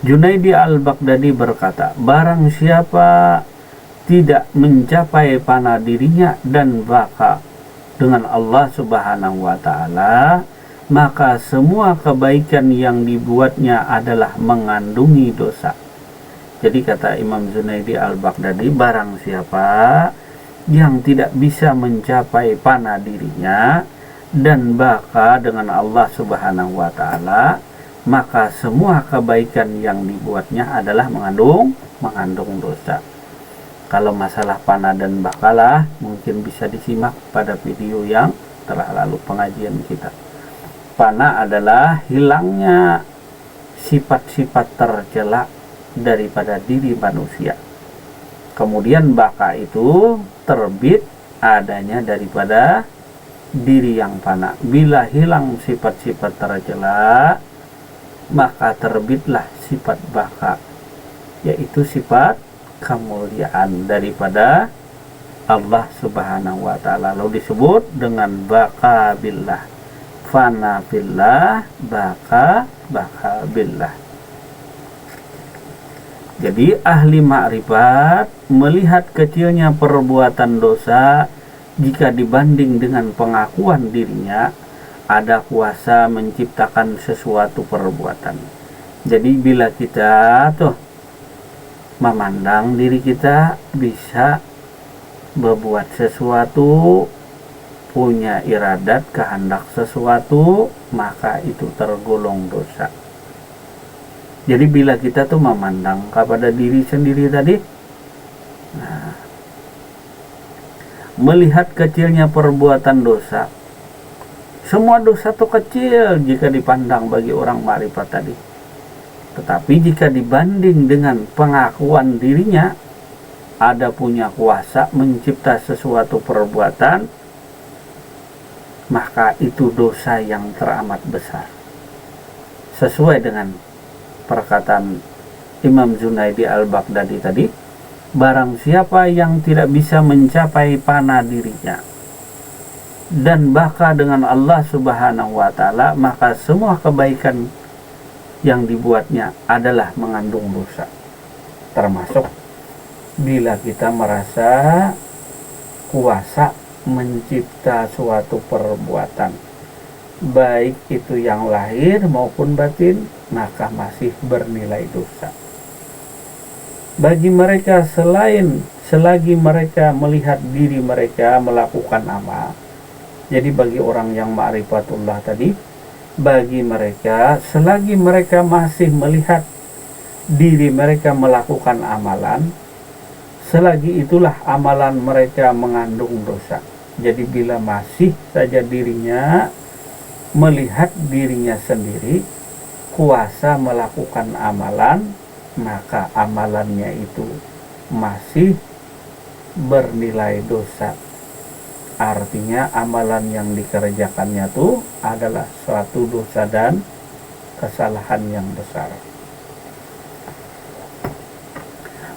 Junaidi al-Baghdadi berkata, barang siapa tidak mencapai panah dirinya dan baka dengan Allah Subhanahu wa Ta'ala, maka semua kebaikan yang dibuatnya adalah mengandungi dosa. Jadi kata Imam Junaidi al-Baghdadi, barang siapa yang tidak bisa mencapai panah dirinya dan baka dengan Allah Subhanahu wa Ta'ala, maka semua kebaikan yang dibuatnya adalah mengandung dosa. Kalau masalah panah dan bakalah mungkin bisa disimak pada video yang telah lalu pengajian kita. Panah adalah hilangnya sifat-sifat tercela daripada diri manusia. Kemudian baka itu terbit adanya daripada diri yang fana. Bila hilang sifat-sifat tercela, maka terbitlah sifat baka, yaitu sifat kemuliaan daripada Allah Subhanahu wa Ta'ala. Lalu disebut dengan baka billah, fana billah, baka billah. Jadi ahli ma'rifat melihat kecilnya perbuatan dosa jika dibanding dengan pengakuan dirinya ada kuasa menciptakan sesuatu perbuatan. Jadi bila kita memandang diri kita bisa berbuat sesuatu, punya iradat, kehendak sesuatu, maka itu tergolong dosa. Jadi bila kita memandang kepada diri sendiri tadi, melihat kecilnya perbuatan dosa, semua dosa itu kecil jika dipandang bagi orang ma'rifat tadi. Tetapi jika dibanding dengan pengakuan dirinya, ada punya kuasa mencipta sesuatu perbuatan, maka itu dosa yang teramat besar. Sesuai dengan perkataan Imam Junaidi al-Baghdadi tadi, barang siapa yang tidak bisa mencapai panah dirinya dan baka dengan Allah Subhanahu wa Ta'ala, maka semua kebaikan yang dibuatnya adalah mengandung dosa. Termasuk bila kita merasa kuasa mencipta suatu perbuatan, baik itu yang lahir maupun batin, maka masih bernilai dosa. Bagi mereka selagi mereka melihat diri mereka melakukan amal. Jadi bagi orang yang ma'rifatullah tadi, bagi mereka selagi mereka masih melihat diri mereka melakukan amalan, selagi itulah amalan mereka mengandung dosa. Jadi bila masih saja dirinya melihat dirinya sendiri kuasa melakukan amalan, maka amalannya itu masih bernilai dosa. Artinya amalan yang dikerjakannya itu adalah suatu dosa dan kesalahan yang besar.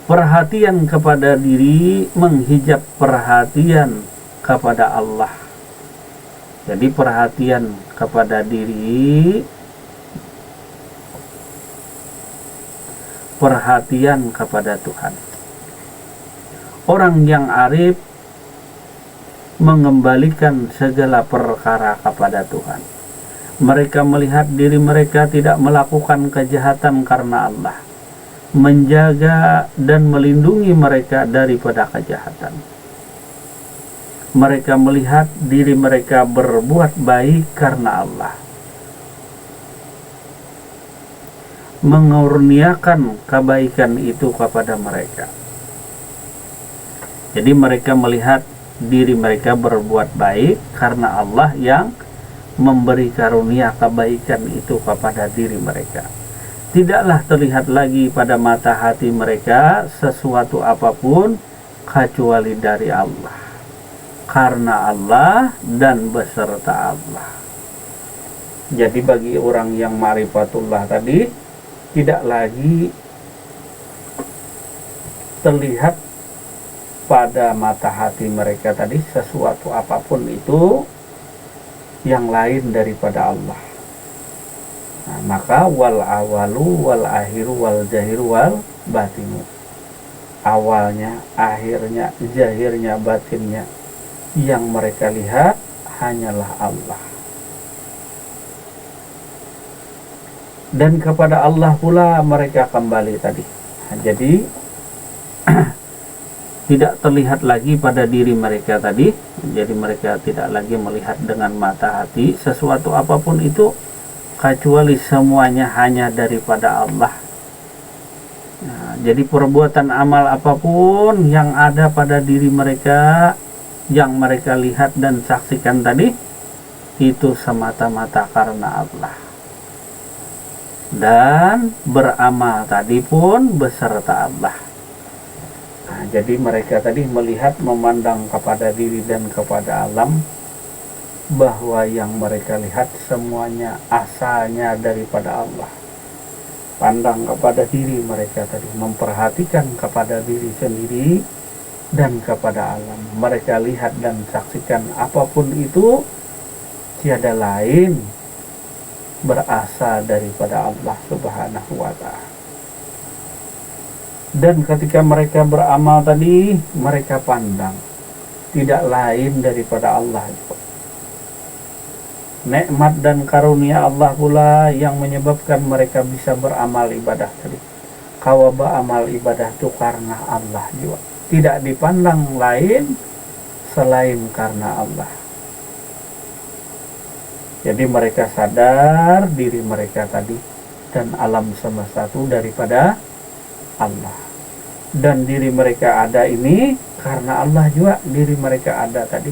Perhatian kepada diri menghijab perhatian kepada Allah. Jadi perhatian kepada diri, perhatian kepada Tuhan. Orang yang arif mengembalikan segala perkara kepada Tuhan. Mereka melihat diri mereka tidak melakukan kejahatan karena Allah menjaga dan melindungi mereka daripada kejahatan. Mereka melihat diri mereka berbuat baik karena Allah mengurniakan kebaikan itu kepada mereka. Jadi mereka melihat diri mereka berbuat baik karena Allah yang memberi karunia kebaikan itu kepada diri mereka. Tidaklah terlihat lagi pada mata hati mereka sesuatu apapun kecuali dari Allah, karena Allah dan beserta Allah. Jadi bagi orang yang ma'rifatullah tadi, tidak lagi terlihat pada mata hati mereka tadi sesuatu apapun itu yang lain daripada Allah. Nah, maka wal awalu wal akhiru wal jahiru wal batinu, awalnya, akhirnya, zahirnya, batinnya, yang mereka lihat hanyalah Allah. Dan kepada Allah pula mereka kembali tadi. Nah, jadi tidak terlihat lagi pada diri mereka tadi. Jadi mereka tidak lagi melihat dengan mata hati sesuatu apapun itu, kecuali semuanya hanya daripada Allah. Nah, jadi perbuatan amal apapun yang ada pada diri mereka, yang mereka lihat dan saksikan tadi, itu semata-mata karena Allah. Dan beramal tadi pun beserta Allah. Nah, jadi mereka tadi melihat, memandang kepada diri dan kepada alam, bahwa yang mereka lihat semuanya asalnya daripada Allah. Pandang kepada diri mereka tadi, memperhatikan kepada diri sendiri dan kepada alam. Mereka lihat dan saksikan apapun itu tiada lain berasal daripada Allah Subhanahu wa ta'ala. Dan ketika mereka beramal tadi, mereka pandang tidak lain daripada Allah. Nikmat dan karunia Allah pula yang menyebabkan mereka bisa beramal ibadah tadi. Kawaba amal ibadah itu karena Allah juga, tidak dipandang lain selain karena Allah. Jadi mereka sadar diri mereka tadi dan alam semesta itu daripada Allah. Dan diri mereka ada ini karena Allah juga. Diri mereka ada tadi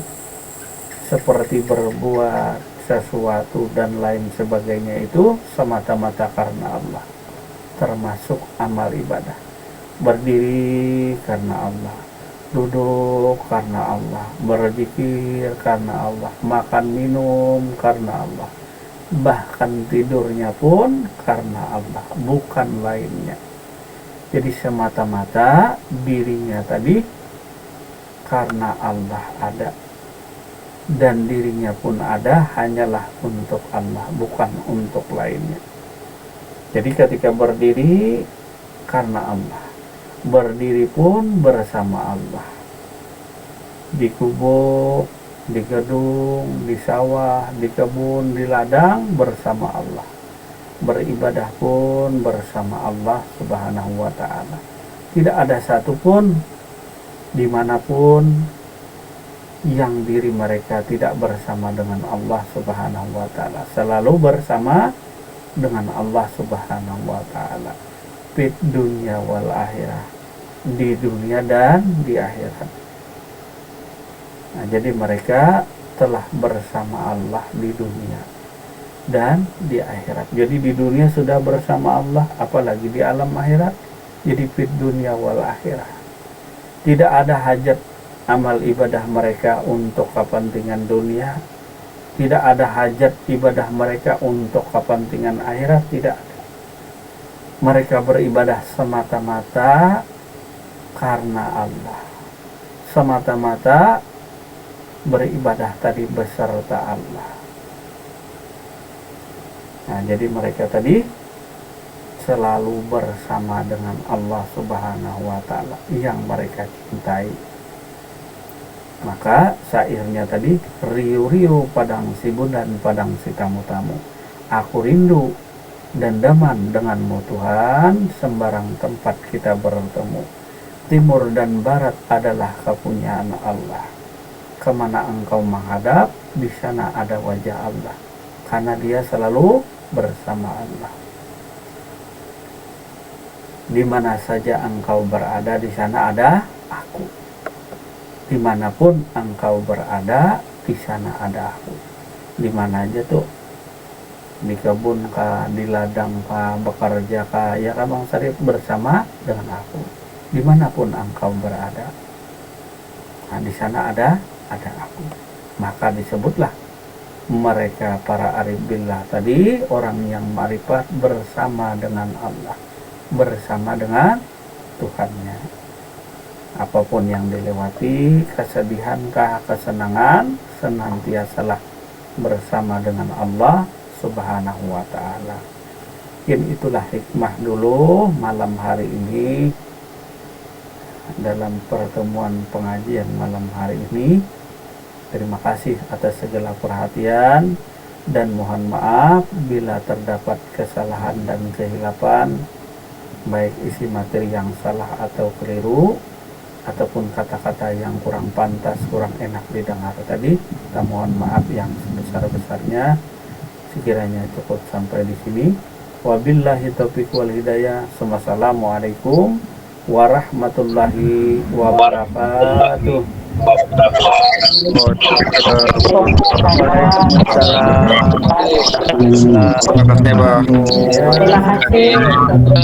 seperti berbuat sesuatu dan lain sebagainya itu semata-mata karena Allah. Termasuk amal ibadah. Berdiri karena Allah, duduk karena Allah, berzikir karena Allah, makan minum karena Allah, bahkan tidurnya pun karena Allah, bukan lainnya. Jadi semata-mata dirinya tadi karena Allah ada, dan dirinya pun ada hanyalah untuk Allah, bukan untuk lainnya. Jadi ketika berdiri karena Allah, berdiri pun bersama Allah, di gubuk, di gedung, di sawah, di kebun, di ladang bersama Allah, beribadah pun bersama Allah Subhanahu wa ta'ala. Tidak ada satupun dimanapun yang diri mereka tidak bersama dengan Allah Subhanahu wa ta'ala, selalu bersama dengan Allah Subhanahu wa ta'ala, fit dunia wal akhirah, di dunia dan di akhirat. Nah, jadi mereka telah bersama Allah di dunia dan di akhirat. Jadi di dunia sudah bersama Allah, apalagi di alam akhirat. Jadi fit dunia wal akhirah. Tidak ada hajat amal ibadah mereka untuk kepentingan dunia. Tidak ada hajat ibadah mereka untuk kepentingan akhirat, tidak ada. Mereka beribadah semata-mata karena Allah. Semata-mata beribadah tadi beserta Allah. Nah, jadi mereka tadi selalu bersama dengan Allah Subhanahu wa ta'ala yang mereka cintai. Maka syairnya tadi, riu-riu padang si bunda dan padang si tamu-tamu, aku rindu dan daman denganmu Tuhan, sembarang tempat kita bertemu. Timur dan barat adalah kepunyaan Allah, kemana engkau menghadap, di sana ada wajah Allah, karena dia selalu bersama Allah. Di mana saja engkau berada, di sana ada aku. Dimanapun engkau berada, di sana ada aku. Di mana aja tuh, di kebun kah, di ladang kah, bekerja kah, ya kan Bang Syarif, bersama dengan aku. Dimanapun engkau berada, nah di sana ada aku. Maka disebutlah mereka para arif billah tadi, orang yang marifat bersama dengan Allah, bersama dengan Tuhannya. Apapun yang dilewati, kesedihankah, kesenangan, senantiasalah bersama dengan Allah Subhanahu wa ta'ala. Mungkin itulah hikmah dulu malam hari ini dalam pertemuan pengajian malam hari ini. Terima kasih atas segala perhatian dan mohon maaf bila terdapat kesalahan dan kehilapan, baik isi materi yang salah atau keliru ataupun kata-kata yang kurang pantas, kurang enak didengar tadi. Kita mohon maaf yang sebesar-besarnya. Sekiranya cukup sampai di sini. Wabillahi taufiq wal hidayah. Wassalamualaikum warahmatullahi wabarakatuh. Waalaikumsalam. Waalaikumsalam. Terima kasih, Bang. Ya.